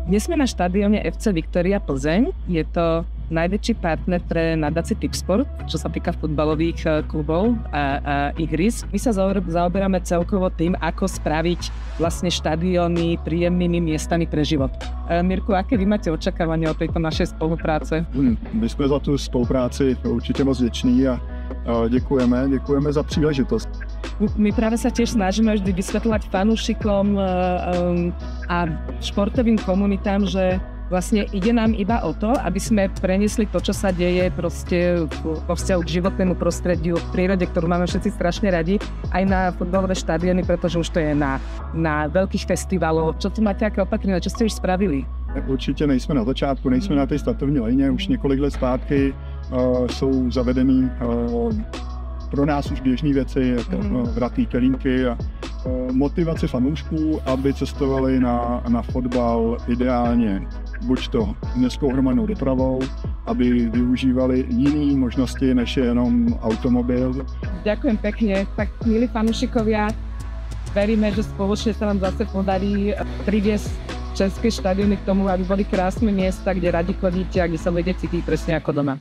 Dnes sme na štadióne FC Viktória Plzeň. Je to najväčší partner pre nadáciu Tipsport, čo sa týka futbalových klubov a ihrisk. My sa zaoberáme celkovo tým, ako spraviť vlastne štadióny príjemnými miestami pre život. Mirku, aké vy máte očakávania od tejto našej spolupráce? My jsme za tu spolupráci určitě moc vděční a děkujeme za příležitost. My práve sa tiež snažíme vždy vysvetľovať fanúšikom a športovým komunitám, že vlastne ide nám iba o to, aby sme preniesli to, čo sa deje proste vo vzťahu k životnému prostrediu, v prírode, ktorú máme všetci strašne radi, aj na futbalové štadióny, pretože už to je na veľkých festivaloch. Čo tu máte, aké opatrenia, čo ste už spravili? Určitě nejsme na začátku, nejsme na té startovní lině, už několik let zpátky jsou zavedený pro nás už běžné věci, jako vratý kelímky a motivace fanoušků, aby cestovali na fotbal ideálně buď to městskou hromadnou dopravou, aby využívali jiné možnosti než jenom automobil. Ďakujem pekne. Tak, milí fanúšikovia, veríme, že spoločne sa nám zase podarí priviesť české štadióny k tomu, aby boli krásne miesta, kde radi chodíte a kde sa budete cítiť presne ako doma.